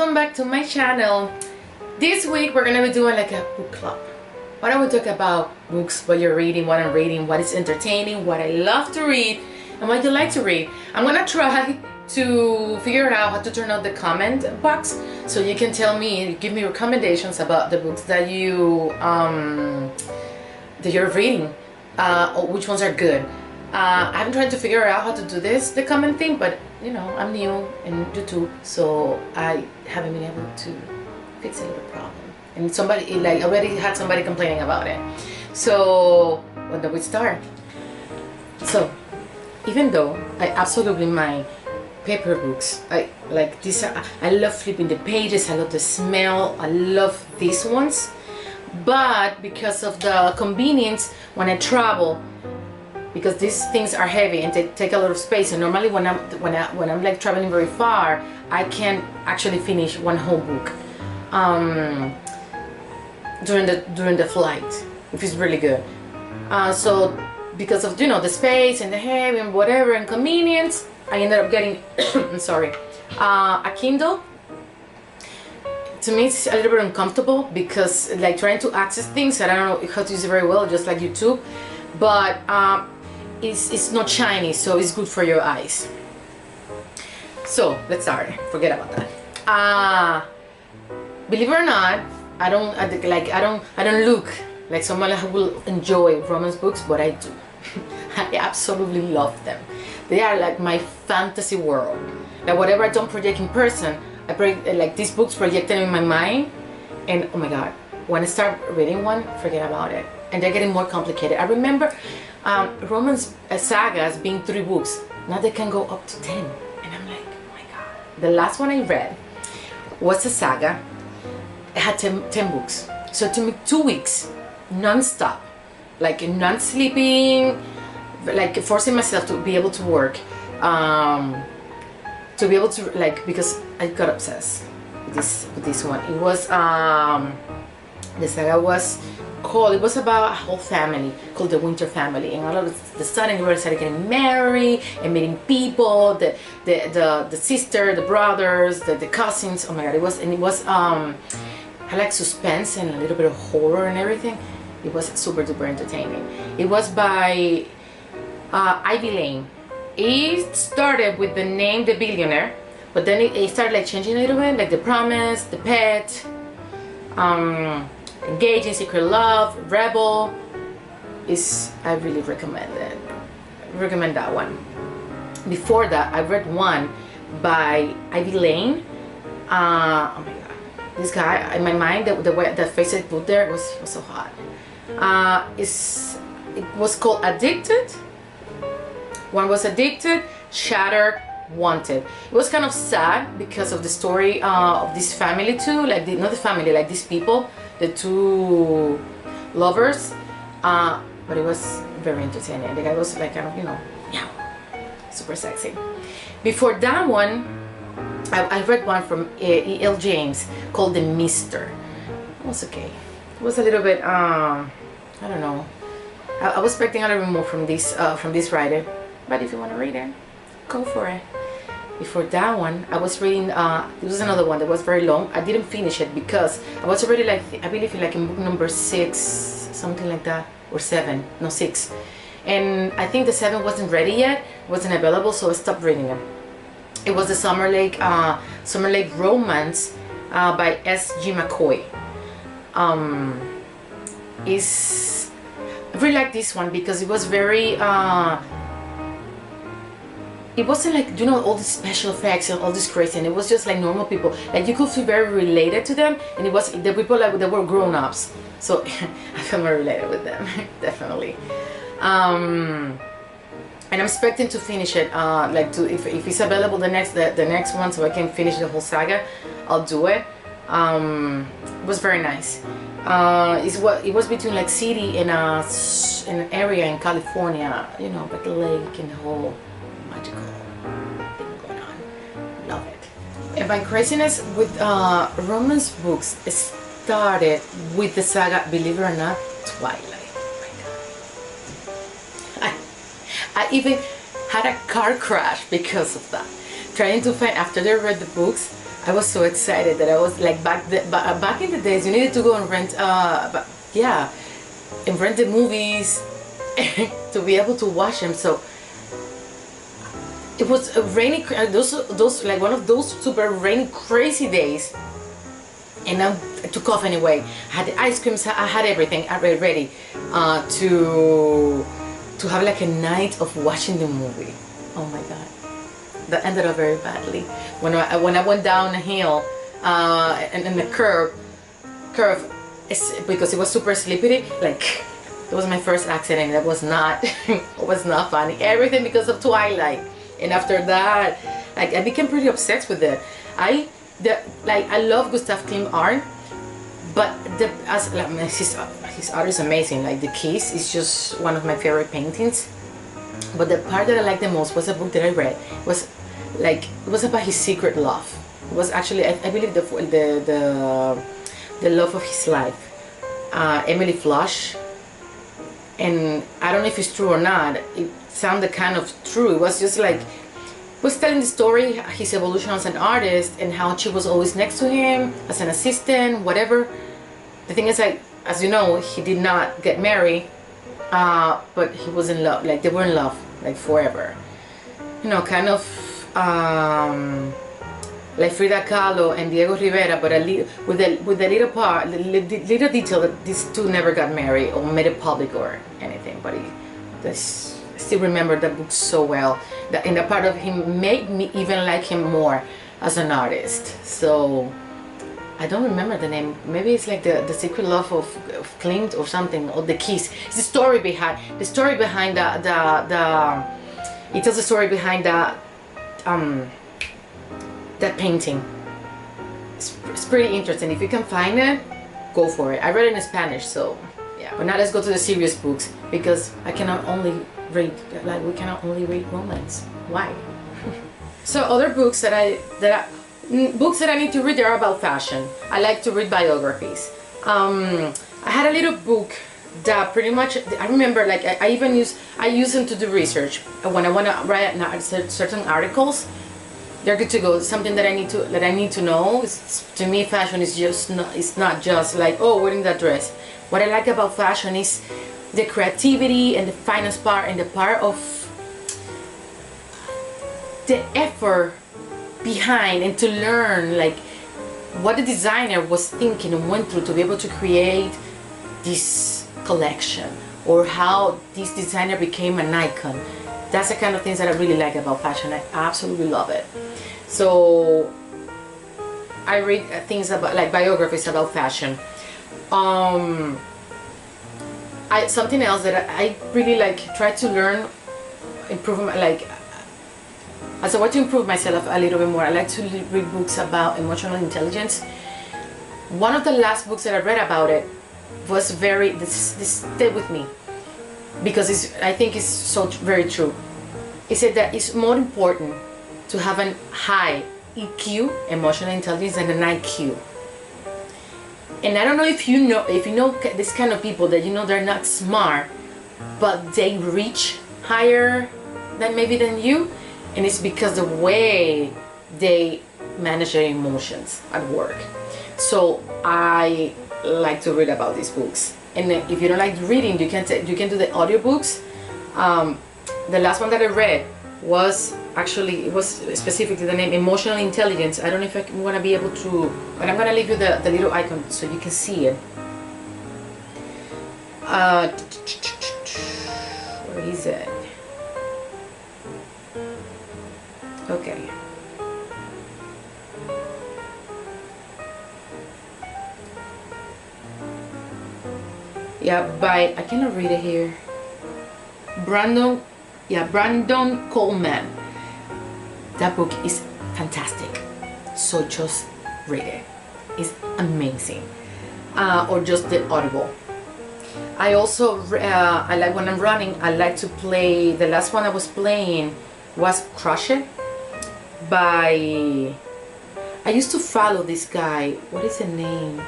welcome back to my channel. This week we're gonna be doing like a book club. Why don't we talk about books, what you're reading, what I'm reading, what is entertaining, what I love to read, and what you like to read. I'm gonna try to figure out how to turn on the comment box so you can tell me, give me recommendations about the books that you're reading, or which ones are good. I'm trying to figure out how to do the comment thing, but you know, I'm new in YouTube, so I haven't been able to fix a little problem. And somebody, like, already had somebody complaining about it. So, when do we start? So, even though I absolutely mind paper books, I like this. I love flipping the pages. I love the smell. I love these ones. But because of the convenience when I travel, because these things are heavy and they take a lot of space, and normally when I'm like traveling very far, I can't actually finish one whole book during the flight if it's really good. So because of, you know, the space and the heavy and whatever and convenience, I ended up getting I'm sorry, a Kindle. To me, it's a little bit uncomfortable because like trying to access things, I don't know how to use it very well, just like YouTube. But it's not shiny, so it's good for your eyes. So let's start. Forget about that. Believe it or not, I don't look like someone who will enjoy romance books, but I do. I absolutely love them. They are like my fantasy world. Like whatever I don't project in person, like these books projected in my mind, and oh my god, when I start reading one, forget about it. And they're getting more complicated. I remember romance sagas being 3 books. Now they can go up to 10. And I'm like, oh my god. The last one I read was a saga. It had 10 books. So it took me 2 weeks, non-stop. Like not sleeping, like forcing myself to be able to work. To be able to, like, because I got obsessed with this one. It was, the saga was called, it was about a whole family called the Winter family, and all of the sudden everybody started getting married and meeting people, the sister, the brothers, the cousins. Oh my god, it was had like suspense and a little bit of horror and everything. It was super duper entertaining. It was by Ivy Lane. It started with the name The Billionaire, but then it started like changing a little bit, like The Promise, The Pet, Engaging, Secret Love, Rebel. I really recommend that one. Before that, I read one by Ivy Lane. Oh my god, this guy, in my mind, the face I put there was so hot. It was called Addicted. One was Addicted, Shattered, Wanted. It was kind of sad because of the story of this family too, like not the family, like these people, the 2 lovers, but it was very entertaining. The guy was like kind of, you know, yeah, super sexy. Before that one, I read one from E.L. James called The Mister. It was okay. It was a little bit, I don't know. I was expecting a little bit more from this writer, but if you want to read it, go for it. Before that one, I was reading, it was another one that was very long. I didn't finish it because I was already like, I believe like in book number 6, something like that, or 7, no 6. And I think the 7 wasn't ready yet, wasn't available, so I stopped reading it. It was the Summer Lake Romance by S.G. McCoy. I really like this one because it was very, it wasn't like, you know, all these special effects and all this crazy, and it was just like normal people. Like you could feel very related to them, and it was the people like they were grown-ups. So I felt very related with them, definitely. And I'm expecting to finish it, like if it's available the next one, so I can finish the whole saga, I'll do it. It was very nice. It was between like city and an area in California, you know, like a lake and the whole magical thing going on. Love it. And my craziness with romance books started with the saga, believe it or not, Twilight. Oh my god. I even had a car crash because of that. Trying to find, after I read the books, I was so excited that I was like back in the days you needed to go and rent yeah, and rent the movies to be able to watch them. So it was a rainy, those like one of those super rainy crazy days, and I took off anyway. I had the ice creams, I had everything ready to have like a night of watching the movie. Oh my god, that ended up very badly. When I went down a hill and the curve, because it was super slippery. Like it was my first accident. That was not it was not funny. Everything because of Twilight. And after that, like I became pretty obsessed with it. I love Gustav Klimt art, but his art is amazing. Like The Kiss is just one of my favorite paintings. But the part that I liked the most was a book that I read. It was about his secret love. It was actually I believe the love of his life, Emily Flush. And I don't know if it's true or not. It sounded kind of true. It was just like, was telling the story, his evolution as an artist, and how she was always next to him as an assistant, whatever. The thing is, like, as you know, he did not get married, but he was in love. Like they were in love, like forever. You know, kind of like Frida Kahlo and Diego Rivera, but with the little part, the little detail that these two never got married or made it public or anything. But I still remember that book so well. And the part of him made me even like him more as an artist. So I don't remember the name. Maybe it's like the secret love of Klimt or something, or The Kiss. It's the story behind the. It tells the story behind that painting. It's pretty interesting. If you can find it, go for it. I read it in Spanish, so yeah. But now let's go to the serious books, because we cannot only read romance. Why? So other books books that I need to read, they are about fashion. I like to read biographies. I had a little book that pretty much, I remember, like I use them to do research when I want to write certain articles. They're good to go. Something that I need to know. To me, fashion is just it's not just like, oh, wearing that dress. What I like about fashion is the creativity and the finest part, and the part of the effort behind, and to learn like what the designer was thinking and went through to be able to create this collection, or how this designer became an icon. That's the kind of things that I really like about fashion. I absolutely love it. So I read things about, like, biographies about fashion. Something else that I really like, try to learn, improve, like, as I want to improve myself a little bit more, I like to read books about emotional intelligence. One of the last books that I read about it was this stayed with me, because I think it's so very true. It said that it's more important to have an high EQ, emotional intelligence, than an IQ. And I don't know if you know this kind of people that, you know, they're not smart, but they reach higher than you, and it's because the way they manage their emotions at work. So I like to read about these books. And if you don't like reading, you can do the audiobooks. The last one that I read was actually, it was specifically the name Emotional Intelligence. I don't know if I'm going to be able to, but I'm going to leave you the little icon so you can see it. Where is it? Okay. Yeah, by, I cannot read it here. Brandon Coleman. That book is fantastic. So just read it. It's amazing. Or just the Audible. I also, I like, when I'm running, I like to play, the last one I was playing was Crush It by, I used to follow this guy. What is the name?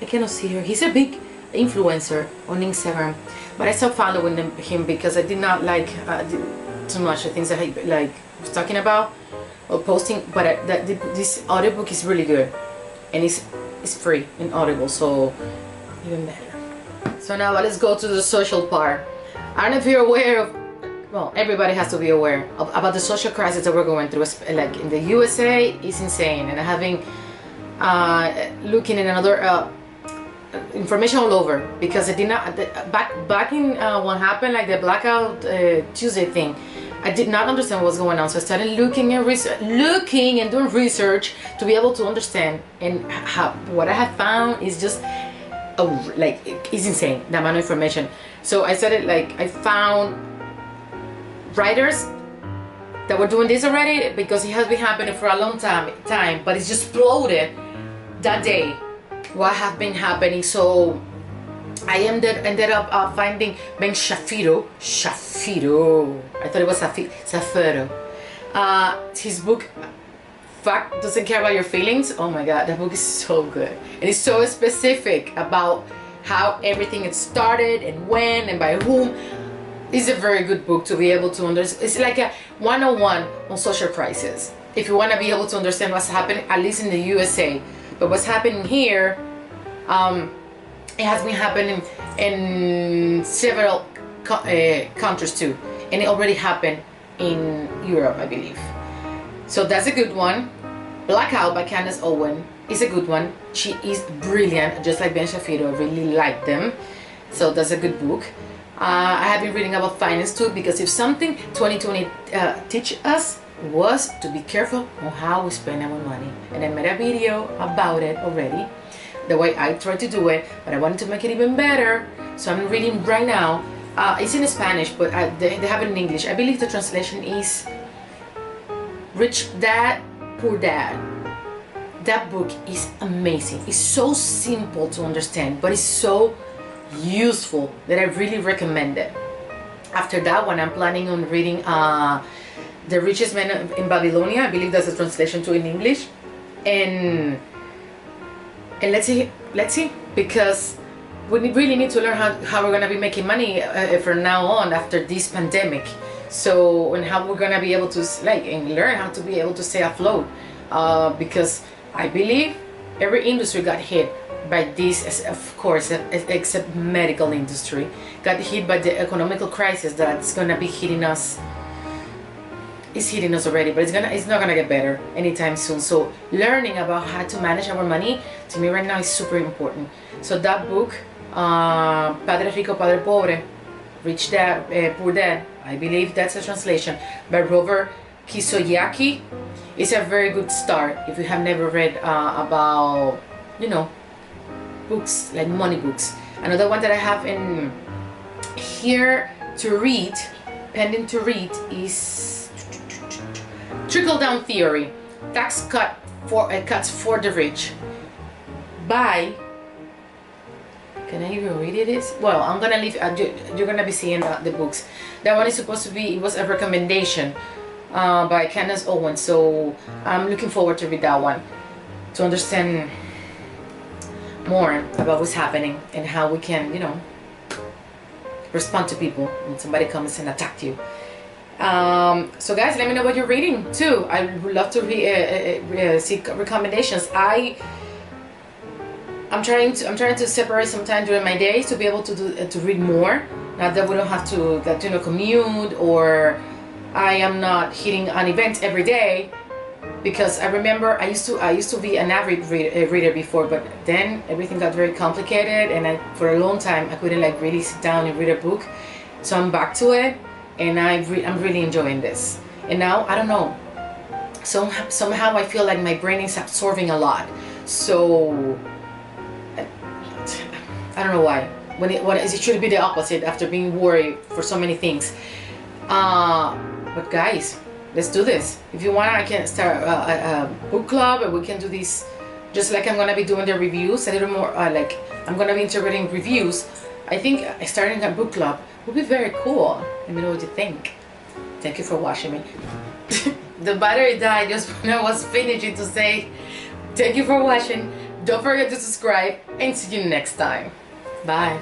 I cannot see her. He's a big influencer on Instagram, but I stopped following him because I did not like too much the things that I like was talking about or posting, but this audiobook is really good, and it's free in Audible, so even better. So now let's go to the social part. I don't know if you're aware of, well, everybody has to be aware about the social crisis that we're going through. Like in the USA, it's insane, and having looking in another information all over, because it did not back in what happened, like the Blackout Tuesday thing. I did not understand what was going on, so I started looking and doing research to be able to understand. And what I have found is just like it's insane, the amount of information. So I started, like, I found writers that were doing this already, because it has been happening for a long time, but it's just exploded that day what have been happening. So I ended up finding Ben Shapiro. I thought it was Shapiro. His book, Fact Doesn't Care About Your Feelings. Oh my god, that book is so good, and it's so specific about how everything had started and when and by whom. It's a very good book to be able to understand. It's like a 101 on social crisis, if you want to be able to understand what's happening, at least in the USA. But what's happening here, it has been happening in several countries too, and it already happened in Europe, I believe. So that's a good one. Blackout by Candace Owen is a good one. She is brilliant, just like Ben Shapiro. I really like them. So that's a good book. I have been reading about finance too, because if something 2020 teach us was to be careful on how we spend our money. And I made a video about it already, the way I try to do it, but I wanted to make it even better. So I'm reading right now. It's in Spanish, but they have it in English. I believe the translation is Rich Dad, Poor Dad. That book is amazing. It's so simple to understand, but it's so useful that I really recommend it. After that one, I'm planning on reading The Richest Man in Babylonia. I believe that's a translation to in English. And let's see, because we really need to learn how we're gonna be making money from now on after this pandemic. So, and how we're gonna be able to learn how to be able to stay afloat, because I believe every industry got hit by this, of course, except medical industry, got hit by the economical crisis that's gonna be hitting us. It's hitting us already, but it's not gonna get better anytime soon. So learning about how to manage our money, to me right now, is super important. So that book, Padre Rico, Padre Pobre, Rich Dad, Poor Dad, I believe that's a translation, by Robert Kiyosaki, is a very good start if you have never read about, books, like money books. Another one that I have in here to read, pending to read, is Trickle Down Theory, Tax Cuts for the Rich, by, can I even read it? Well, I'm gonna leave, you're gonna be seeing the books. That one is supposed to be, it was a recommendation by Candace Owen, so I'm looking forward to read that one, to understand more about what's happening and how we can, respond to people when somebody comes and attack you. So guys, let me know what you're reading too. I would love to seek recommendations. I'm trying to separate some time during my days to be able to read more. Now that we don't have to commute, or I am not hitting an event every day, because I remember I used to be an avid reader before, but then everything got very complicated, and for a long time I couldn't really sit down and read a book. So I'm back to it, and I'm really enjoying this. And now I don't know, somehow I feel like my brain is absorbing a lot. So I don't know why. When it should be the opposite after being worried for so many things. But guys, let's do this. If you want, I can start a book club, and we can do this just like I'm gonna be doing the reviews a little more. I'm gonna be integrating reviews. I think starting a book club would be very cool. Let me know what you think. Thank you for watching me. The battery died just when I was finishing to say thank you for watching. Don't forget to subscribe, and see you next time. Bye.